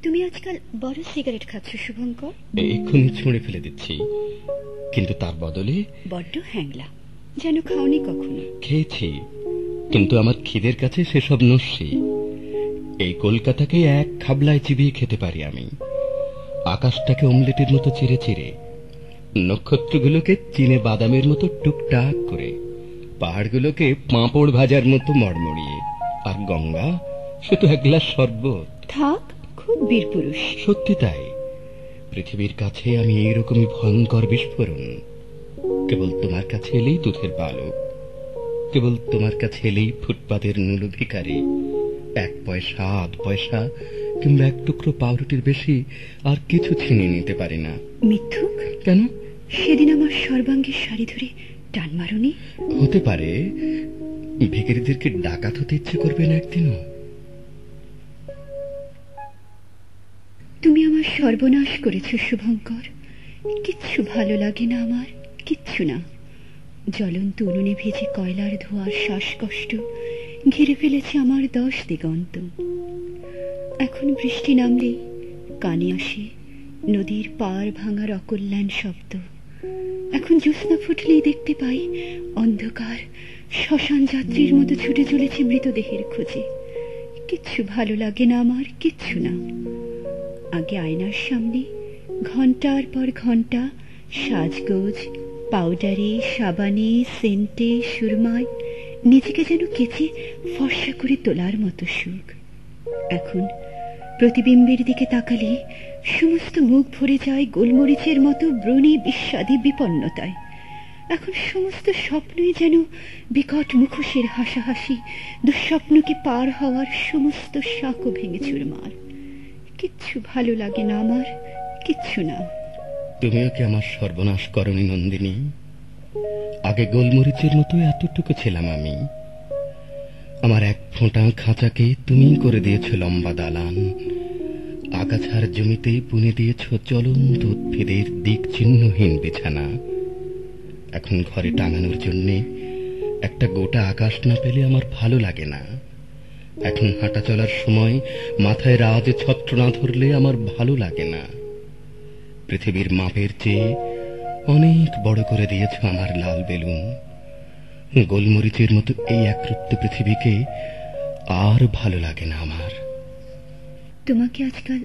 তুমি আজকাল বড় সিগারেট খাচ্ছ শুভঙ্কর। এক্ষুনি ছুঁড়ে ফেলে দিচ্ছি, কিন্তু তার বদলে বড্ড হ্যাংলা, যেন খাওনি কখনো। খেয়েছি, কিন্তু আমার খিদের কাছে সেসব নস্যি। এই কলকাতাকে এক খাবলায় চিবিয়ে খেতে পারি আমি। আকাশটাকে অমলেটের মতো চিরে চিরে, নক্ষত্রগুলোকে চিনে বাদামের মতো টুকটাক করে, পাহাড়গুলোকে পাঁপড় ভাজার মতো মড়মড়িয়ে, আর গঙ্গা সে তো এক গ্লাস শরবত। থাক, খুব বীর পুরুষ। সত্যি তাই। পৃথিবীর কাছে আমি এইরকমই ভয়ঙ্কর বিস্ফোরণ। কেবল তোমার কাছে এলেই দুধের বালক, কেবল তোমার কাছে এলেই ফুটপাতের নুলো ভিখারি। 1 পয়সা, 8 পয়সা কিংবা 1 টুকরো পাউরুটির বেশি আর কিছু ছিনিয়ে নিতে পারি না। মিথ্যুক। কেন? সেদিন আমার সর্বাঙ্গের শাড়ি ধরে টান মারুনি? হতে পারে। ভিখারিদেরকে ডাকাত হতে ইচ্ছে করবে না একদিনও? তুমি আমার সর্বনাশ করেছ শুভঙ্কর। কিচ্ছু ভালো লাগে না আমার, কিচ্ছু না। জ্বলন্ত উনুনে ভেজে কয়লার ধোঁয়ার শ্বাসকষ্ট ঘিরে ফেলেছে আমার 10 দিগন্ত। এখন বৃষ্টি নামলে কানে আসে নদীর পার ভাঙার অকল্যাণ শব্দ। এখন জ্যোৎস্না ফুটলেই দেখতে পাই অন্ধকার শ্মশান যাত্রীর মতো ছুটে চলেছে মৃতদেহের খোঁজে। কিচ্ছু ভালো লাগে না আমার, কিচ্ছু না। আগে আয়নার সামনে ঘন্টার পর ঘন্টা সাজগোজ, পাউডারে, সাবানে, সেন্টে, সুরমায় নিজেকে যেন কেচে ফর্সা করে তোলার মতো সুখ। এখন প্রতিবিম্বের দিকে তাকালে সমস্ত মুখ ভরে যায় গোলমরিচের মতো ব্রণী বিস্বাদী বিপন্নতায়। এখন সমস্ত স্বপ্নই যেন বিকট মুখোশের হাসাহাসি, দুঃস্বপ্নকে পার হওয়ার সমস্ত সাঁকো ভেঙে চুরমার। কিচ্ছু ভালো লাগে না আমার, কিচ্ছু না। তুমিও কি আমার সর্বনাশ করনি নন্দিনী? আগে গোলমরিচের মতো এতটুকু ছিলাম আমি। আমার 1 ফোঁটা খাঁচাকে তুমি করে দিয়েছ লম্বা দালান। আগাছার জমিতে বুনে দিয়েছ চলন্ত উদ্ভিদের দিক চিহ্নহীন বিছানা। এখন ঘরে টাঙানোর জন্য একটা গোটা আকাশ না পেলে আমার ভালো লাগে না। এখন হাঁটা চলার সময় মাথায় রাজ ছত্র না ধরলে আমার ভালো লাগে না। পৃথিবীর মাপের চেয়ে অনেক বড় করে দিয়েছ আমার লাল বেলুন। গোলমরিচের মতো এই একরত্ব পৃথিবীকে আর ভালো লাগে না আমার। তোমাকে আজকাল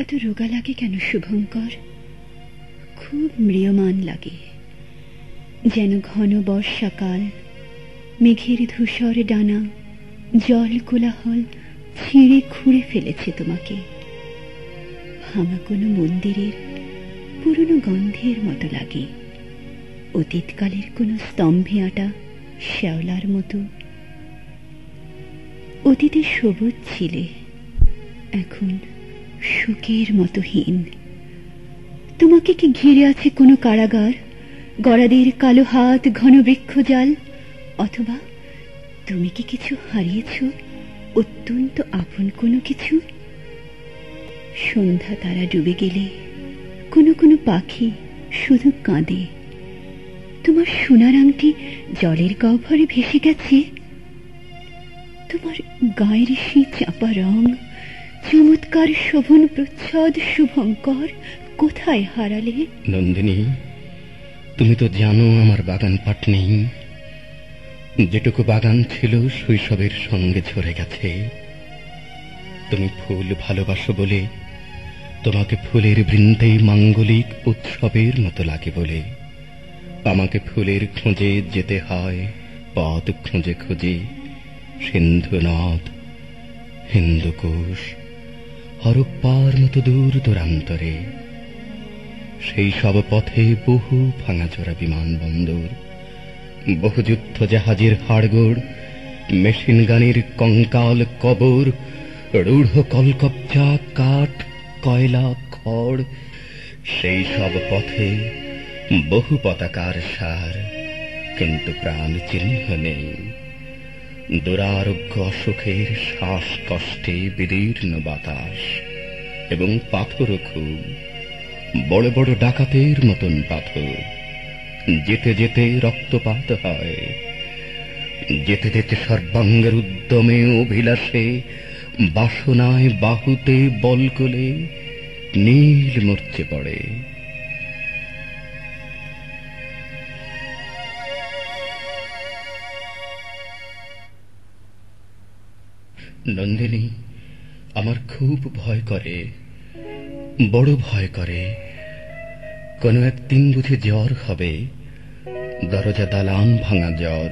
এত রোগা লাগে কেন শুভঙ্কর? খুব ম্রিয়মান লাগে, যেন ঘন বর্ষাকাল। মেঘের ধূসর ডানা জল কোলাহল ছিঁড়ে খুঁড়ে ফেলেছে তোমাকে। ভাঙা কোনো মন্দিরের পুরনো গন্ধের মতো লাগে, অতীতকালের কোনো স্তম্ভে আটা শ্যাওলার মতো। অতীতে সবুজ ছিলে, এখন শোকের মতো হীন। তোমাকে কি ঘিরে আছে কোনো কারাগার, গরাদের কালো হাত, ঘন বৃক্ষজাল? অথবা তুমি কি কিছু হারিয়েছ, অত্যন্ত আপন কোনো কিছু? সন্ধ্যা তারা ডুবে গেলে কোনো কোনো পাখি শুধু কাঁদে। তোমার সোনার আংটি জলের গহ্বরে ভেসে গেছে। তোমার গায়ের সেই চাপা রং, চমৎকার শোভন প্রচ্ছদ শুভঙ্কর, কোথায় হারালে? নন্দিনী, তুমি তো জানো আমার বাগান পাট নেই। যেটুকু বাগান ছিল শৈশবের সঙ্গে ঝরে গেছে। তুমি ফুল ভালোবাসো বলে, তোমাকে ফুলের বৃন্দে মাঙ্গলিক উৎসবের মতো লাগে বলে আমাকে ফুলের খোঁজে যেতে হয়, পথ খুঁজে খুঁজে। সিন্ধু নদ, হিন্দুকুশ, হরপ্পার মতো দূর দূরান্তরে। সেই সব পথে বহু ভাঙাচোরা বিমানবন্দর, বহু যুদ্ধ জাহাজের হাড়গোড়, মেশিন গানের কঙ্কাল কবর, রূঢ় কলকবজা, কাঠ, কয়লা, খড়। সেই সব পথে বহু পতাকার সার, কিন্তু প্রাণ চিহ্ন নেই। দুরারোগ্য অসুখের শ্বাসকষ্টে বিদীর্ণ বাতাস, এবং পাথর খুব বড় বড় ডাকাতের মতন পাথর। যেতে যেতে রক্তপাত হয়, যেতে যেতে সর্বাঙ্গের উদ্যমে অভিলাষে বাসনায় বাহুতে বল কোলে নীল মরচে পড়ে। নন্দিনী, আমার খুব ভয় করে, বড় ভয় করে। কোনো একদিন বুঝি জ্বর হবে, দরজা দালান ভাঙা জ্বর।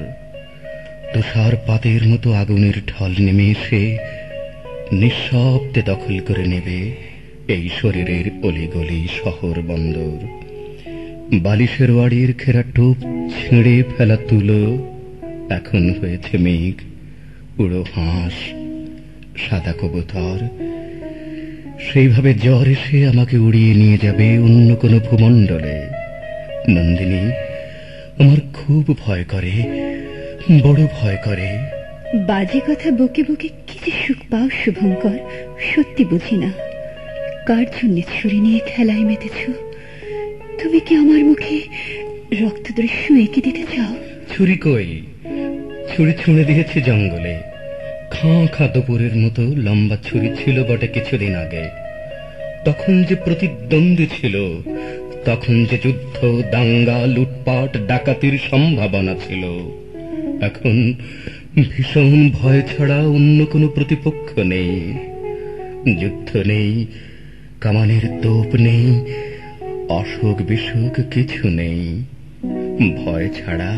তুষারপাতের মতো আগুনের ঢল নেমে এসে নিঃশব্দে দখল করে নেবে এই শরীরের অলিগলি শহর বন্দর। বালিশের বাড়ির ঘেরা টোপ ছিঁড়ে ফেলা তুলো এখন হয়েছে মেঘ, উড়ো হাঁস, সাদা কবুতর। সেইভাবে জ্বর এসে আমাকে উড়িয়ে নিয়ে যাবে অন্য কোনো ভূমণ্ডলে। নন্দিনী, আমার খুব ভয় করে, বড় ভয় করে। বাজে কথা বকে বকে কি যে সুখ পাও শুভঙ্কর, সত্যি বুঝি না। কার জন্য ছুরি নিয়ে খেলায় মেতেছ? তুমি কি আমার মুখে রক্ত দৃশ্য এঁকে দিতে চাও? ছুরি কই? ছুরি ছুঁড়ে দিয়েছি জঙ্গলে। খাঁ খাঁ দুপুরের মতো লম্বা ছুরি ছিল বটে কিছুদিন আগে। তখন যে প্রতিদ্বন্দ্বী ছিল, তখন যে যুদ্ধ, দাঙ্গা, লুটপাট, ডাকাতির সম্ভাবনা ছিল। এখন ভীষণ ভয় ছাড়া অন্য কোনো প্রতিপক্ষ নেই। যুদ্ধ নেই, কামানের তোপ নেই, অসুখ বিসুখ কিছু নেই। ভয় ছাড়া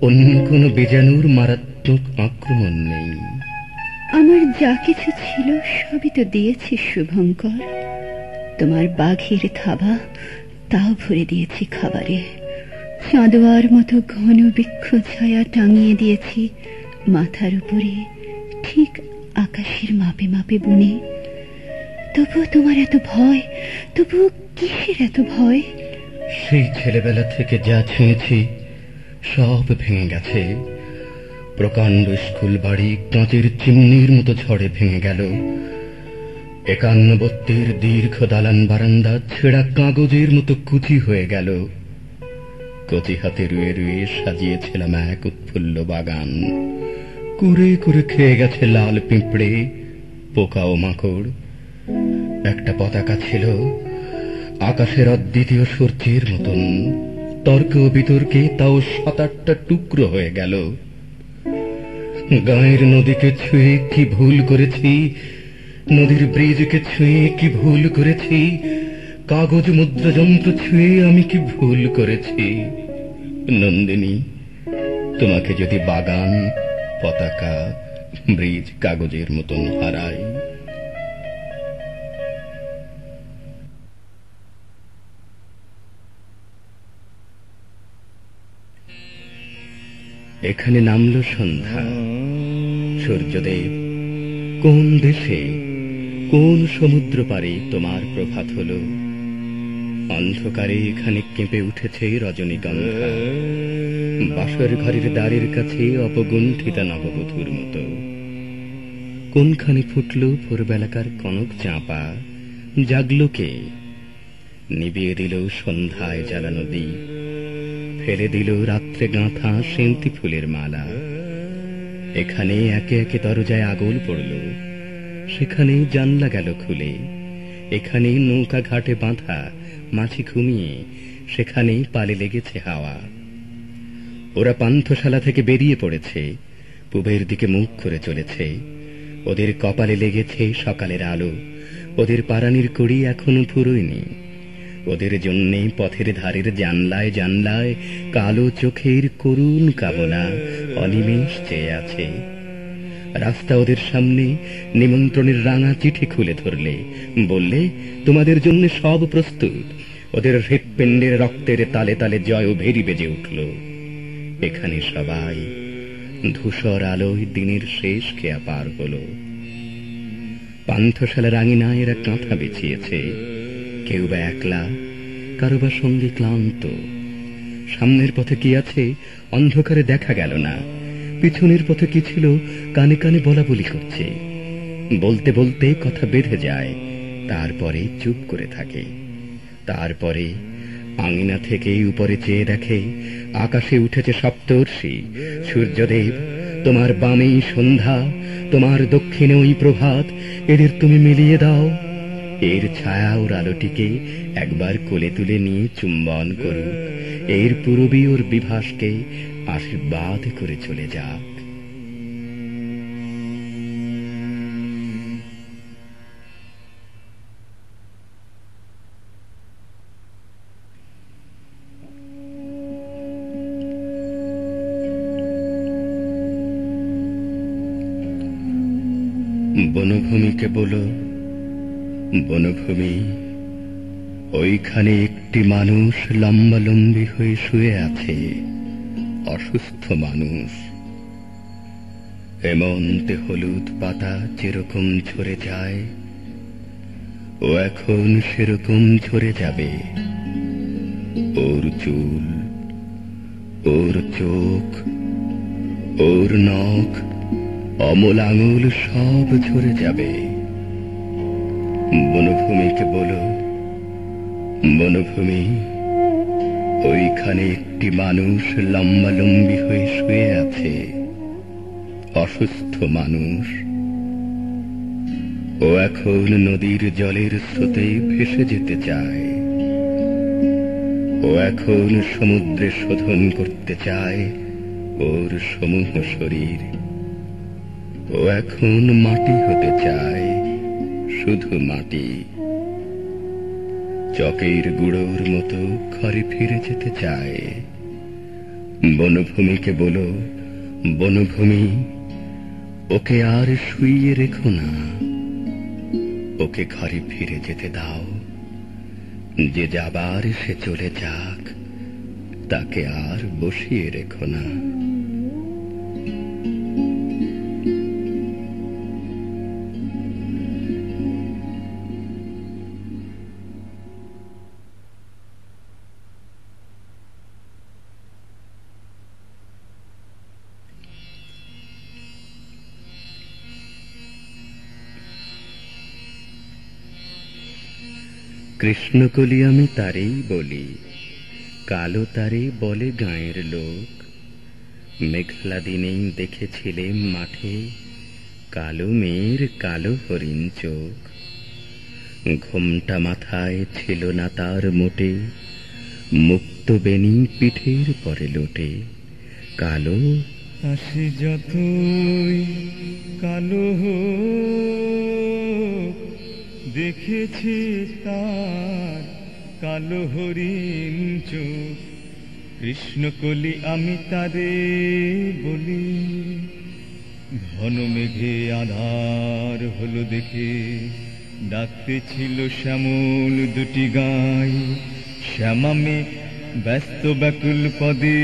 অন্য কোনো বীজাণুর মারাত্মক আক্রমণ নেই। আমার যা কিছু ছিল সবই তো দিয়েছি শুভঙ্কর। তোমার বাঘের থাবা তাও ভরে দিয়েছি খাবারে। চাঁদোয়ার মতো ঘন বৃক্ষ ছায়া টাঙিয়ে দিয়েছি মাথার উপরে, ঠিক আকাশের মাপে মাপে বুনে। তবুও তোমার এত ভয়, তবুও কিসের এত ভয়? সেই ছেলেবেলা থেকে যা ছুঁয়েছি সব ভেঙে গেছে। প্রকাণ্ড স্কুল বাড়ি কাঁচের চিমনির মতো ঝড়ে ভেঙে গেল। 51 দীর্ঘ দালান বারান্দা ছেঁড়া কাগজের মতো কুচি হয়ে গেল। কচি হাতে রুয়ে রুয়ে সাজিয়েছিলাম এক উৎফুল্ল বাগান। কুড়ে কুড়ে খেয়ে গেছে লাল পিঁপড়ে, পোকা ও মাকড়। একটা পতাকা ছিল আকাশের অদ্বিতীয় সূর্যের মতন। তর্ক বিতর্কে তাও 7-8টা টুকরো হয়ে গেল। গাঁয়ের নদীকে ছুঁয়ে কি ভুল করেছি, নদীর ব্রিজকে ছুঁয়ে কি ভুল করেছি, কাগজ মুদ্রা যন্ত্র ছুঁয়ে আমি কি ভুল করেছি। নন্দিনী, তোমাকে যদি বাগান, পতাকা, ব্রিজ, কাগজের মতন হারাই। এখানে নামল সন্ধ্যা। সূর্যদেব, কোন দেশে, কোন সমুদ্র পারে তোমার প্রভাত হলো? অন্ধকারে এখানে কেঁপে উঠেছে রজনীগন্ধা, বাসর ঘরের দ্বারের কাছে অপগুণ্ঠিতা নববধূর মতো। কোনখানে ফুটল ভোরবেলাকার কনক চাঁপা? জাগলো কে? নিবিয়ে দিল সন্ধ্যায় জ্বালানো দ্বীপ, ফেলে দিল রাত্রে গাঁথা সেন্তি ফুলের মালা। এখানে একে একে দরজায় আগল পড়ল, সেখানে জানলা গেল খুলে। এখানে নৌকা ঘাটে বাঁধা মাছি ঘুমিয়ে, সেখানে পালে লেগেছে হাওয়া। ওরা পান্থশালা থেকে বেরিয়ে পড়েছে, পূবের দিকে মুখ করে চলেছে। ওদের কপালে লেগেছে সকালের আলো, ওদের পারানির কড়ি এখনো ফুরোয়নি। ওদের জন্যে পথের ধারের জানলায় জানলায় কালো চোখের করুণ কামনা অনিমেষ চেয়ে আছে। রাস্তা ওদের সামনে নিমন্ত্রণের রাঙা চিঠি খুলে ধরলে, বললে তোমাদের জন্য সব প্রস্তুত। ওদের হৃৎপিণ্ডের রক্তের তালে তালে জয় ও ভেরি বেজে উঠল। এখানে সবাই ধূসর আলোয় দিনের শেষ খেয়া পার হল। পান্থশালার আঙিনায় এরা কাঁথা বিছিয়েছে, কেউ বা একলা, কারো বা সঙ্গে ক্লান্ত। সামনের পথে কি আছে অন্ধকারে দেখা গেল না, পিছনের পথে কি ছিল কানে কানে বলা বলি করছে। বলতে বলতে কথা বেঁধে যায়, তারপরে চুপ করে থাকে। তারপরে আঙিনা থেকে উপরে চেয়ে দেখে আকাশে উঠেছে সপ্তর্ষি। সূর্যদেব, তোমার বামেই সন্ধ্যা, তোমার দক্ষিণে ওই প্রভাত, এদের তুমি মিলিয়ে দাও। এর ছায়া ওর আলোটিকে একবার কোলে তুলে নিয়ে চুম্বন করুক, এর পূরবী ওর বিভাসকে আশীর্বাদ করে চলে যাক। বনভূমিকে বলো, বনভূমি, ওইখানে একটি মানুষ লম্বালম্বী হয়ে শুয়ে আছে, অসুস্থ মানুষ। হেমন্তে হলুদ পাতা যেরকম ঝরে যায়, ও এখন সেরকম ঝরে যাবে। ওর চুল, ওর চোখ, ওর নখ, অমল আঙুল সব ঝরে যাবে। বনভূমিকে বলো, বনভূমি, ওইখানে একটি মানুষ লম্বালম্বী হয়ে শুয়ে আছে, অসুস্থ মানুষ। ও এখন নদীর জলের স্রোতে ভেসে যেতে চায়। ও এখন সমুদ্রে শোধন করতে চায় ওর সমূহ শরীর। ও এখন মাটি হতে চায়, শুধু মাটি। চকের গুঁড়োর মতো ঘরে ফিরে যেতে চায়। বনভূমিকে বলো, বনভূমি, ওকে আর শুইয়ে রেখো না, ওকে ঘরে ফিরে যেতে দাও। যে যাবার সে চলে যাক, তাকে আর বসিয়ে রেখো না। কৃষ্ণকলি আমি তারেই বলি, কালো তারে বলে গাঁয়ের লোক। মেঘলা দিনেই দেখেছিলেম মাঠে, কালো মেয়ের কালো হরিণ চোখ। ঘোমটা মাথায় ছিল না তার মোটে, মুক্ত বেনি পিঠের পরে লোটে। কালো আসে যতই কালো হোক, দেখেছি তার কালো হরিণ চোখ। কৃষ্ণকলি আমি তারে বলি, ঘন মেঘে আধার হলো দেখে, ডাকতে ছিল শ্যামল দুটি গাই। শ্যামামে ব্যস্ত ব্যাকুল পদে,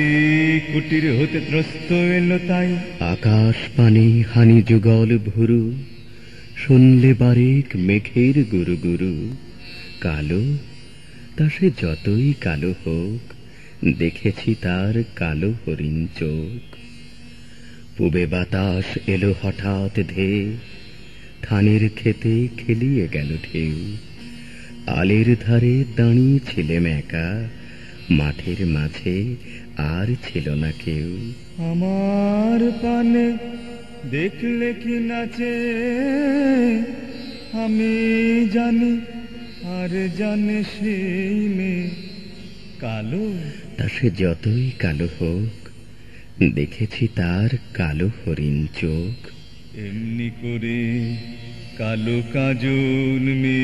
কুটির হতে ত্রস্ত এলো তাই। আকাশ পানে হানি যুগল ভুরু, শুনলে বারেক মেঘের গুরু গুরু। কালো, তা সে যতই কালো হোক, দেখেছি তার কালো হরিণ চোখ। পূবে বাতাস এলো হঠাৎ ধেয়ে, ধানের খেতে খেলিয়ে গেল ঢেউ। আলের ধারে দাঁড়িয়ে ছিলেম একা, মাঠের মাঝে আর ছিল না কেউ। আমার পানে দেখলে কি নাচে, আমি জানি আর জানে সেই মেয়ে। কালো, তা সে যতই কালো হোক, দেখেছি তার কালো হরিণ চোখ। এমনি করে কালো কাজল মেঘ,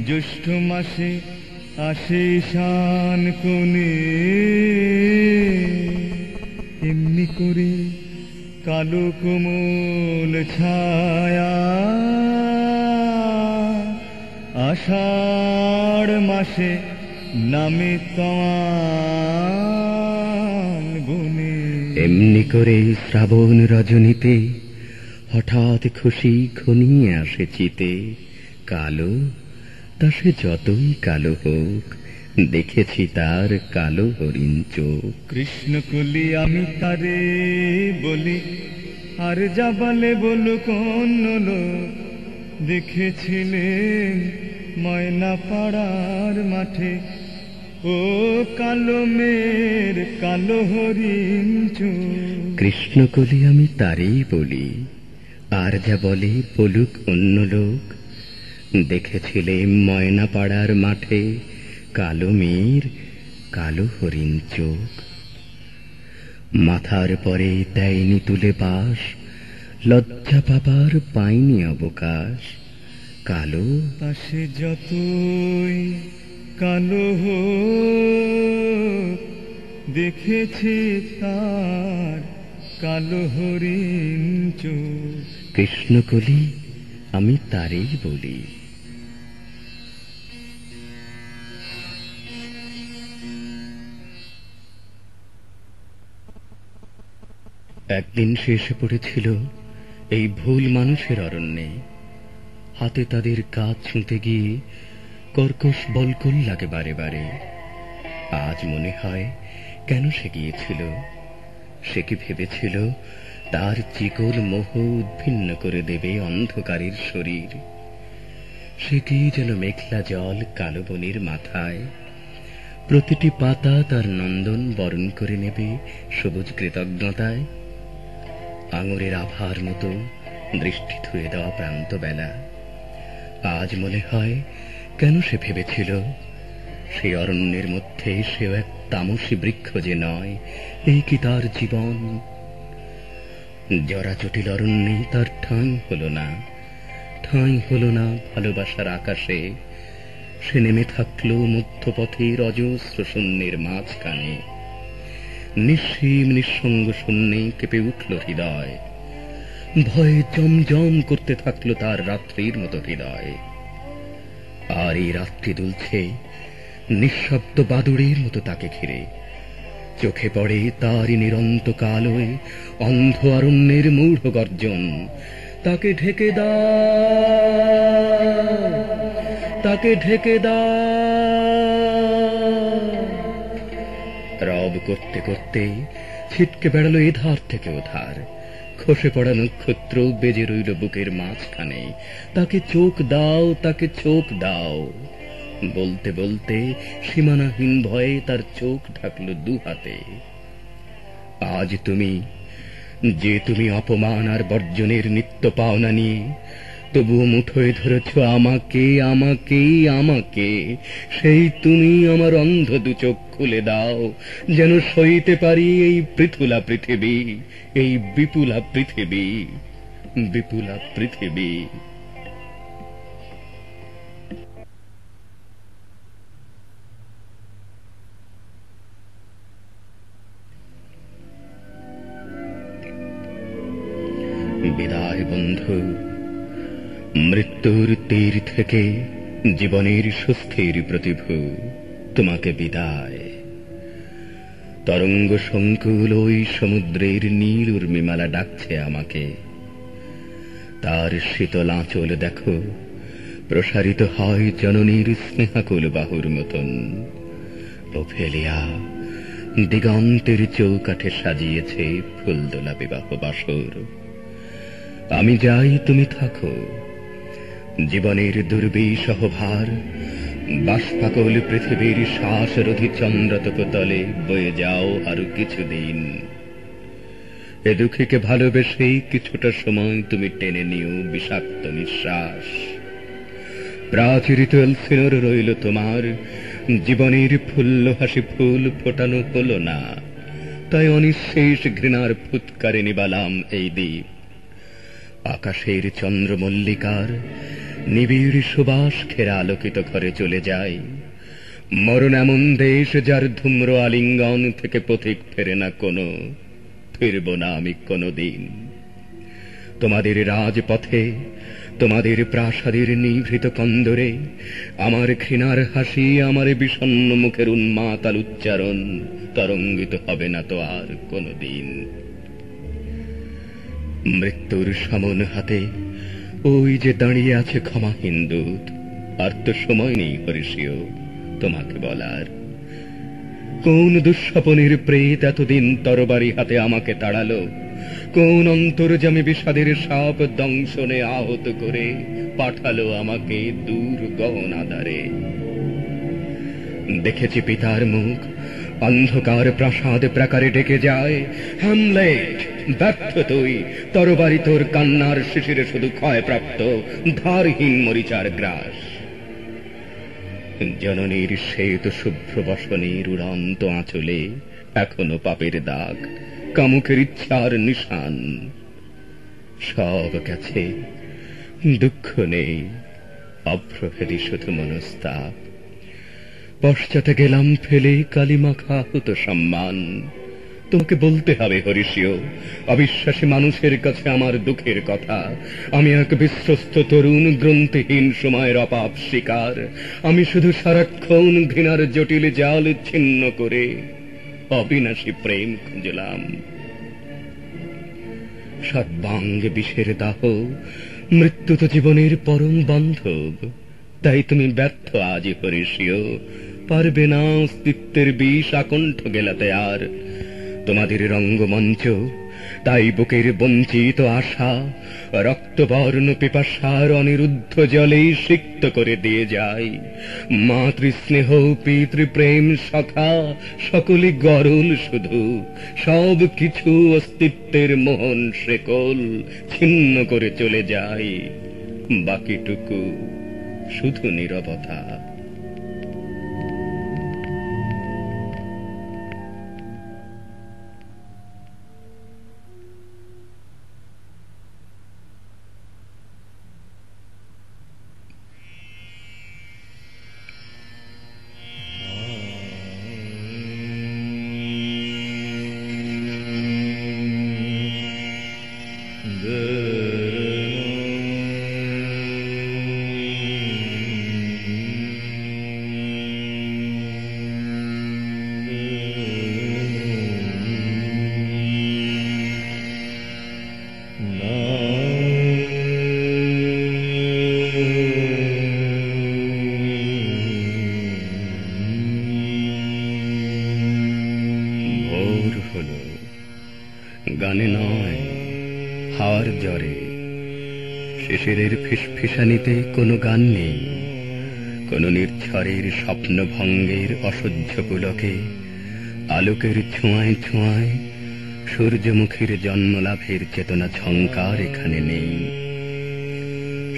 জ্যৈষ্ঠ মাসে আসে শান কোণে। এমনি করে কালো কোমল ছায়া, আষাঢ় মাসে নামে তান বনে। এমনি করে শ্রাবণ রজনীতে হঠাৎ খুশি ঘনিয়ে আসে চিতে। কালো, তা সে যতই কালো হোক, দেখেছি তার কালো হরিণ চোখ। কৃষ্ণকলি আমি তারে বলি, আর যা বলে বলো কোন লোক। দেখেছিলেন ময়না পাড়ার মাঠে, ও কালো মেয়ের কালো হরিণ চোখ। কৃষ্ণকলি আমি তারই বলি, আর যা বলে বলুক অন্য লোক। দেখেছিলে ময়নাপাড়ার মাঠে কালো মেয়ের কালো হরিণ চোখ। মাথার পরে দেয়নি তুলে বাস, লজ্জা পাবার পাইনি অবকাশ। কালো পাশে যতই কালো হোক, দেখেছি তার কালো হরিণ চোখ। কৃষ্ণকলি আমি তারই বলি। একদিন সে এসে পড়েছিল এই ভুল মানুষের অরণ্যে। হাতে তাদের কাজ ছুঁতে গিয়ে কর্কশ বলকল লাগে বারে বারে। আজ মনে হয় কেন সে গিয়েছিল। সে কি ভেবেছিল তার চিকল মোহ উদ্ভিন্ন করে দেবে অন্ধকারের শরীর। সে কি যেন মেঘলা জল কালো বনের মাথায়, প্রতিটি পাতা তার নন্দন বরণ করে নেবে সবুজ কৃতজ্ঞতায়। আঙুরের আভার মতো দৃষ্টি ধুয়ে দেওয়া প্রান্ত বেলা। আজ মনে হয় কেন সে ভেবেছিল সেই অরণ্যের মধ্যে সেও এক তামসী বৃক্ষ যে নয়, এই কি তার জীবন। জরা জটিল অরণ্যে তার ঠাঁই হল না, ঠাঁই হল না ভালোবাসার আকাশে। সে নেমে থাকলো মধ্যপথের অজস্র শূন্যের মাঝখানে। নিঃসীম নিঃসঙ্গ শূন্যে কেঁপে উঠল হৃদয়। ভয়ে জমজম করতে থাকলো তার রাত্রির মতো হৃদয়। আর এই রাত্রি দুলছে নিঃশব্দ বাদুড়ের মতো তাকে ঘিরে। চোখে পড়ে তারই নিরন্ত কালোয় অন্ধ অরণ্যের মূঢ় গর্জন। তাকে ঢেকে দাও, তাকে ঢেকে দাও। রব করতে করতে ছিটকে বেড়ালো এধার থেকে ওধার। খসে পড়া নক্ষত্র বেজে রইল বুকের মাঝখানে। তাকে চোখ দাও, তাকে চোখ দাও। বলতে বলতে সীমানাহীন ভয়ে তার চোখ ঢাকলো দু হাতে। আজ তুমি যে তুমি অপমান আর বর্জনের নিত্য পাওনা নিয়ে তবুও মুঠোয় ধরেছ আমাকে, আমাকে, আমাকে। সেই তুমি আমার অন্ধ দু চোখ খুলে দাও, যেন সইতে পারি এই পৃথুলা পৃথিবী, এই বিপুলা পৃথিবী, বিপুলা পৃথিবী। বিদায় বন্ধু, মৃত্যুর তীর থেকে জীবনের সুস্থির প্রতিভু, তোমাকে বিদায়। তরঙ্গ সংকুল ওই সমুদ্রের নীল উর্মিমালা ডাকছে আমাকে। তার শীতল আঁচল দেখো প্রসারিত হয় জননীর স্নেহাকুল বাহুর মতন। ওফেলিয়া দিগন্তের চৌকাঠে সাজিয়েছে ফুলদোলা বিবাহ বাসর। আমি যাই, তুমি থাকো। জীবনের দুর্বিষহ ভার বাষ্পাকুল পৃথিবীর শ্বাসরোধী চন্দ্রতপতলে বয়ে যাও আরো কিছুদিন। এ দুঃখীকে ভালোবেসে কিছুটা সময় তুমি টেনে নিও বিষাক্ত নিঃশ্বাস। প্রাচীরিত এলসিনোর রইল তোমার জীবনের ফুল্ল হাসি ফুল ফোটানো হল না, তাই অনিঃশেষ ঘৃণার ফুৎকারে নিবালাম এই দ্বীপ। আকাশের চন্দ্রমল্লিকার নিবিড় সুবাস ঘেরা আলোকিত ঘরে চলে যায়। মরণ এমন দেশ যার ধূম্র আলিঙ্গন থেকে পথিক ফেরে না কোনো, ফিরব না আমি কোনোদিন। তোমাদের রাজপথে, তোমাদের প্রাসাদের নিভৃত কন্দরে আমার ঘৃণার হাসি, আমার বিষণ্ণ মুখের উন্মাতাল উচ্চারণ তরঙ্গিত হবে না তো আর কোনোদিন। মৃত্যুর সমন হাতে ওই যে দাঁড়িয়ে আছে ক্ষমাহীন দূত। আর তো সময় নেই হরিষীয় তোমাকে বলার। কোন দুঃস্বপনের প্রেত এতদিন তরবারি হাতে আমাকে তাড়ালো? কোন অন্তর্যামী বিষাদের সাপ দংশনে আহত করে পাঠালো আমাকে দূর গহন আধারে? দেখেছি পিতার মুখ অন্ধকার প্রাসাদ প্রাকারে ডেকে যায়, হ্যামলেট ব্যর্থ তুই, তরবারি তোর কান্নার শিশিরে শুধু ক্ষয়প্রাপ্ত ধারহীন মরিচার গ্রাস। জননীর শ্বেত শুভ্র বসনের উড়ন্ত আঁচলে এখনো পাপের দাগ, কামুকের ইচ্ছার নিশান। সব গেছে, দুঃখ নেই, অপ্রভেদী শুধু মনস্তাপ। পশ্চাতে গেলাম ফেলে কালিমাখা হতো সম্মান। তোমাকে বলতে হবে হরিষীয়, অবিশ্বাসী মানুষের কাছে আমার দুঃখের কথা। আমি এক বিশ্বস্ত তরুণ, গ্রন্থহীন সময়ের অপাপ শিকার। আমি শুধু সারাক্ষণ ঘৃণার জটিল জাল ছিন্ন করে অবিনাশী প্রেম খুঁজলাম। সর্বাঙ্গে বিষের দাহ, মৃত্যু তো জীবনের পরম বান্ধব। তাই তুমি ব্যর্থ আজ হরিষীয়, পারবে না অস্তিত্বের বিষ আকণ্ঠ গেলাতে আর। তোমাদের রঙ্গমঞ্চ তাই বুকের বঞ্চিত আশা রক্তবর্ণ পিপাসার অনিরুদ্ধ জলে সিক্ত করে দিয়ে যায়। মাতৃস্নেহ পিতৃপ্রেম সখা সকলে গরল, শুধু সব কিছু অস্তিত্বের মোহন শেকল ছিন্ন করে চলে যায়। বাকিটুকু শুধু নীরবতা। গানে নয়, হাওয়ার জ্বরে, শিশিরের ফিসফিসানিতে কোনো গান নেই। কোন নির্ঝরের স্বপ্নভঙ্গের অসহ্য পুলকে আলোকের ছোঁয়ায় ছোঁয়ায় সূর্যমুখীর জন্মলাভের চেতনা ঝঙ্কার এখানে নেই।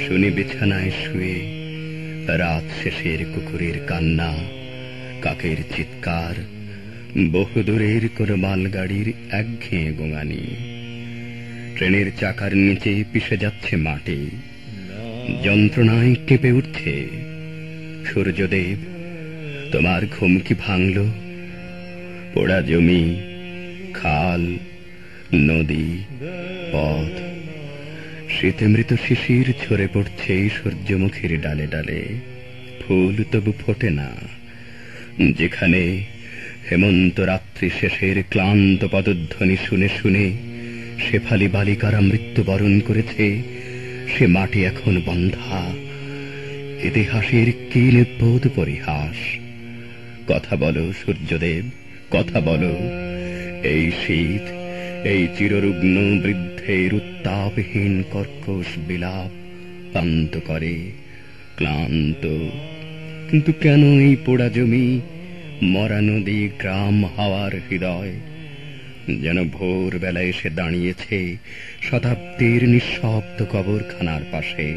শুনি বিছানায় শুয়ে রাত শেষের কুকুরের কান্না, কাকের চিৎকার, বহুদূরের কোন মালগাড়ির একঘেয়ে গোঙানি। ট্রেনের চাকার নিচে পিষে যাচ্ছে মাটি, যন্ত্রণায় কেঁপে উঠছে। সূর্যদেব, তোমার ঘুম কি ভাঙল? পোড়া জমি, খাল, নদী, পথ, শীতে মৃত শিশির ঝরে পড়ছে সূর্যমুখীর ডালে ডালে। ফুল তবু ফোটে না। যেখানে হেমন্ত রাত্রি শেষের ক্লান্ত পদধ্বনি শুনে শুনে শেফালি বালিকারা মৃত্যুবরণ করেছে, সে মাটি এখন বন্ধা। ইতিহাসের কি নির্বোধ পরিহাস। কথা বলো সূর্যদেব, কথা বলো। এই শীত, এই চিররুগ্ন বৃদ্ধের উত্তাপহীন কর্কশ বিলাপ ক্লান্ত করে, ক্লান্ত। কিন্তু কেন এই পোড়া জমি, মরা নদী, গ্রাম, হাওয়ার হৃদয় যেন ভোর বেলায় এসে দাঁড়িয়েছে শতাব্দীর নিঃশব্দ কবরখানার পাশে।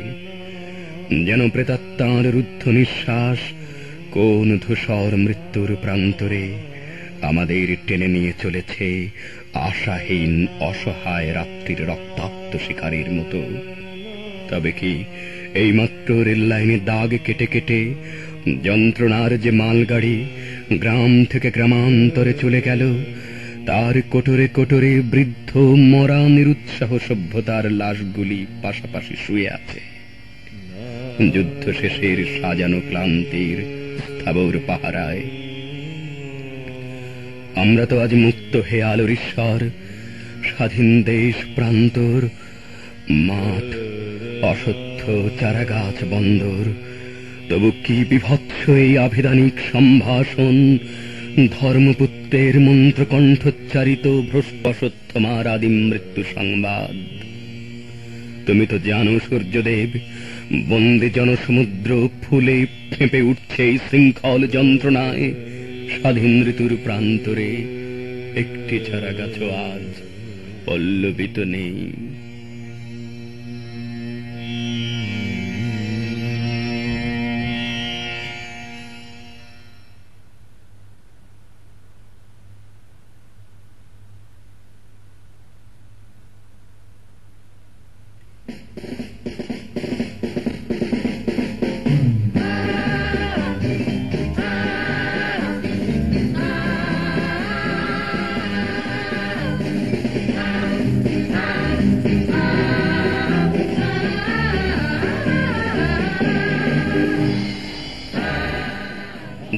যেন প্রেতাত্মার রুদ্ধ নিঃশ্বাস কোন ধূসর মৃত্যুর প্রান্তরে আমাদের টেনে নিয়ে চলেছে আশাহীন অসহায় রাত্রির রক্তাক্ত শিকারীর মতো। তবে কি এইমাত্র রেল লাইনে দাগ কেটে কেটে যন্ত্রণার যে মালগাড়ি গ্রাম থেকে গ্রামান্তরে চলে গেল, তার কোটরে কোটরে বৃদ্ধ মরা নিরুৎসাহ সভ্যতার লাশগুলি পাশাপাশি শুয়ে আছে। যুদ্ধ শেষের সাজানো ক্লান্তির স্থাবর পাহারায়। আমরা তো আজ মুক্ত হে আলোর ঈশ্বর, স্বাধীন দেশ প্রান্তর, মাঠ, অসত্য চারাগাছ বন্দর। তবু কি বিভৎস এই আভিধানিক সম্ভাষণ, ধর্মপুত্রের মন্ত্রকণ্ঠোচ্চারিত ভ্রষ্টসত্যমার আদিম মৃত্যু সংবাদ। তুমি তো জানো সূর্যদেব, বন্দী জনসমুদ্র ফুলে ফেঁপে উঠছে এই শৃঙ্খল যন্ত্রণায়। স্বাধীন ঋতুর প্রান্তরে একটি চারা গাছ আজ পল্লবিত নেই।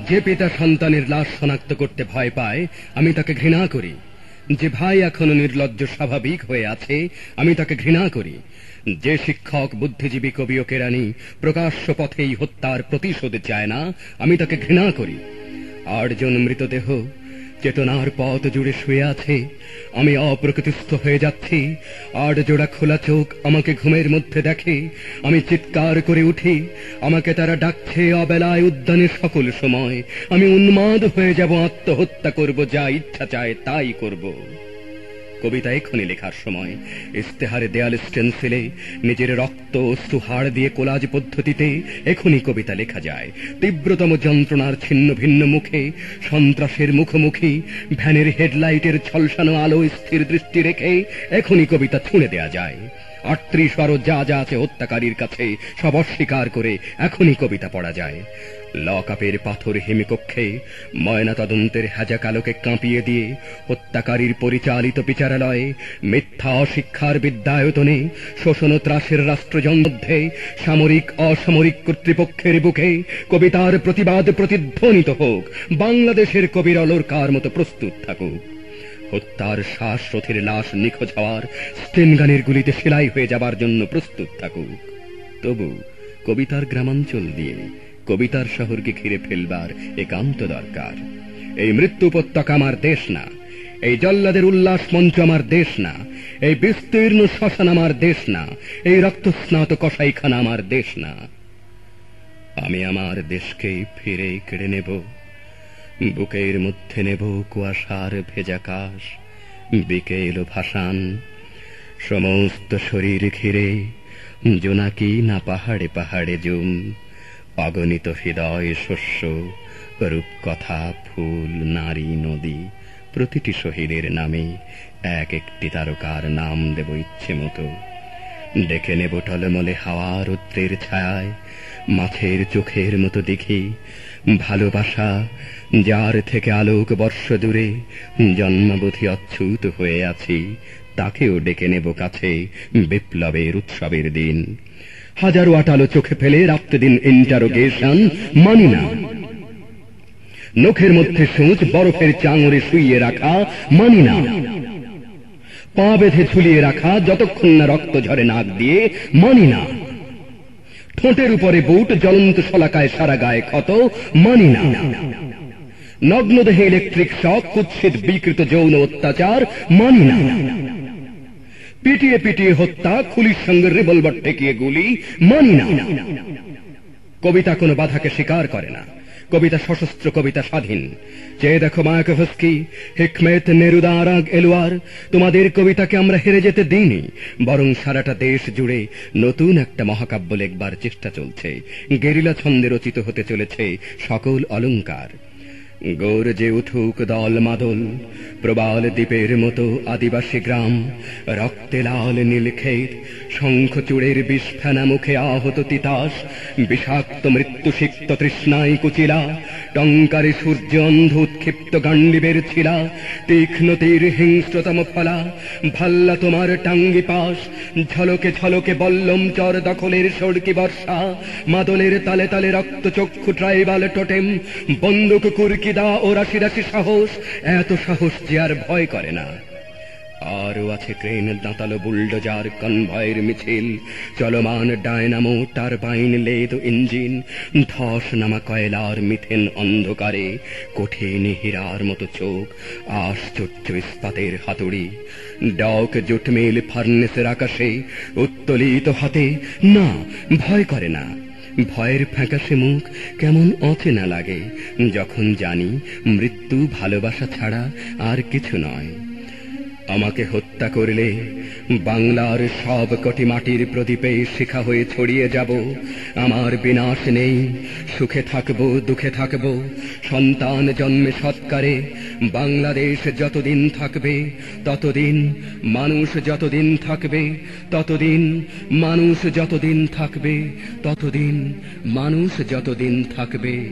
যে পিতা সন্তানের লাশ শনাক্ত করতে ভয় পায় আমি তাকে ঘৃণা করি। যে ভাই এখনো নির্লজ্জ স্বাভাবিক হয়ে আছে আমি তাকে ঘৃণা করি। যে শিক্ষক, বুদ্ধিজীবী, কবি ও কেরানি প্রকাশ্য পথেই হত্যার প্রতিশোধ চায় না আমি তাকে ঘৃণা করি। 8 জন মৃতদেহ চেতনার পথ জুড়ে শুয়ে আছে, আমি অপ্রকৃতিস্থ হয়ে যাচ্ছি। 8 জোড়া খোলা চোখ আমাকে ঘুমের মধ্যে দেখে, আমি চিৎকার করে উঠি। আমাকে তারা ডাকছে অবেলায়, উদ্যানে, সকল সময়। আমি উন্মাদ হয়ে যাব, আত্মহত্যা করব, যা ইচ্ছা চায় তাই করব। কবিতা এখনই লেখার সময়। ইস্তেহারে, দেয়াল, স্টেনসিলে নিজের রক্ত অশ্রু হাড় দিয়ে কোলাজ পদ্ধতিতে এখনই কবিতা লেখা যায়। তীব্রতম যন্ত্রণার ছিন্ন ভিন্ন মুখে, সন্ত্রাসের মুখোমুখি, ভ্যানের হেডলাইটের ঝলসানো আলো স্থির দৃষ্টি রেখে এখনই কবিতা ছুঁড়ে দেয়া যায়। 38 আরো যা যা আছে হত্যাকারীর কাছে সব অস্বীকার করে এখনই কবিতা পড়া যায়। লকআপের পাথর হিমকক্ষে ময়না তদন্তের হ্যাজা কালোকে কাঁপিয়ে দিয়ে, হত্যাকারীর পরিচালিত বিচারালয়ে, মিথ্যা অশিক্ষার বিদ্যায়তনে, শোষণ ত্রাসের রাষ্ট্রযন্ত্রে, সামরিক অসামরিক কর্তৃপক্ষের বুকে কবিতার প্রতিবাদ প্রতিধ্বনিত হোক। বাংলাদেশের কবির অলরকার মতো প্রস্তুত থাকুক। হত্যার শ্বাসরথের লাশ নিখোঁজ হওয়ার, স্টেনগানের গুলিতে সেলাই হয়ে যাবার জন্য প্রস্তুত থাকুক। তবু কবিতার গ্রামাঞ্চল দিয়ে কবিতার শহরকে ঘিরে ফেলবার একান্ত দরকার। এই মৃত্যু উপত্যকা আমার দেশ না, এই জল্লাদের উল্লাস মঞ্চ আমার দেশ না, এই বিস্তীর্ণ শ্মশান আমার দেশ না, এই রক্তস্নাত কসাইখানা আমার দেশ না। আমি আমার দেশকে ফিরে কেড়ে নেব, বুকের মধ্যে নেব কুয়াশার ভেজা কাশ, বিকেল ভাসান। সমস্ত শরীর ঘিরে জোনাকি না পাহাড়ে পাহাড়ে জুম, অগণিত হৃদয় শস্য, রূপকথা, ফুল, নারী, নদী, প্রতিটি শহীদের নামে এক একটি তারকার নাম দেব ইচ্ছে মতো। ডেকে নেব টলমলে হাওয়া, রৌদ্রের ছায়ায়, মাছের চোখের মতো দেখি ভালোবাসা, যার থেকে আলোক বর্ষ দূরে জন্মাবধি অচ্যুত হয়ে আছি, তাকেও ডেকে নেব কাছে বিপ্লবের উৎসবের দিন। হাজারো আটালো চোখে ফেলে রাখতে দিন ইন্টারোগেশন, মানি না। নখের মধ্যে সূচ বরফের চাঙরে শুইয়ে রাখা, মানি না। পা বেঁধে ঝুলিয়ে রাখা যতক্ষণ না রক্ত ঝরে নাক দিয়ে, মানি না। ঠোঁটের উপরে বুট, জ্বলন্ত শলাকায় সারা গায়ে ক্ষত, মানি না। নগ্ন দেহে ইলেকট্রিক শক, কুৎসিত বিকৃত যৌন অত্যাচার, মানি না। পিটিয়ে পিটিয়ে হত্যা, খুলির সঙ্গে রিভলভার ঠেকিয়ে গুলি, মানি না। কবিতা কোনো বাধাকে স্বীকার করে না। কবিতা সশস্ত্র, কবিতা স্বাধীন। চেয়ে দেখো মায়াকোভস্কি, হিকমেত, নেরুদা, আরাগ, এলওয়ার, তোমাদের কবিতাকে আমরা হেরে যেতে দিইনি, বরং সারাটা দেশ জুড়ে নতুন একটা মহাকাব্য লেখবার চেষ্টা চলছে। গেরিলা ছন্দে রচিত হতে চলেছে সকল অলঙ্কার। গর্জে উঠুক দল মাদল, প্রবাল দ্বীপের মতো আদিবাসী গ্রাম, রক্তে লাল নীল ক্ষেত, শঙ্খ চূড়ের বিস্ফানা মুখে আহত তিতাস, বিষাক্ত মৃত্যু সিক্ত তৃষ্ণায় কুচিলা, টঙ্কারে সূর্য অন্ধ উৎক্ষিপ্ত গান্ডিবের ছিলা, তীক্ষ্ণ তীর হিংস্রতম ফলা, ভাল্লা তোমার টাঙ্গি পাশ, ঝলকে ঝলকে বল্লম চর দখলের সড়কি বর্ষা, মাদলের তালে তালে রক্ত চক্ষু ট্রাইবাল টোটেম, বন্দুক কুরকি দা ও রাশি রাশি সাহস, এত সাহস যে আর ভয় করে না। আরও আছে ক্রেন, দাঁতালো বুলডোজার, কনভয়ের মিছিল, চলমান ডায়নামো, টারবাইন, লেদ, ইঞ্জিন, ধস নামা কয়লার মিথেন অন্ধকারে, কঠিন হীরার মতো চোখ, আশ্চর্য ইস্পাতের হাতুড়ি, ডক, জুটমিল, ফার্নেসের আকাশে উত্তোলিত হাতে। না, ভয় করে না। ভয়ের ফ্যাকাশে মুখ কেমন অচেনা লাগে যখন জানি মৃত্যু ভালোবাসা ছাড়া আর কিছু নয়। আমাকে হত্যা করলে বাংলার সব কটি মাটির প্রদীপে শিখা হয়ে ছড়িয়ে যাব। আমার বিনাশ নেই, সুখে থাকব, দুঃখে থাকব, সন্তান জন্মে সৎকারে। বাংলাদেশ যতদিন থাকবে ততদিন, মানুষ যতদিন থাকবে ততদিন, মানুষ যতদিন থাকবে ততদিন, মানুষ যতদিন থাকবে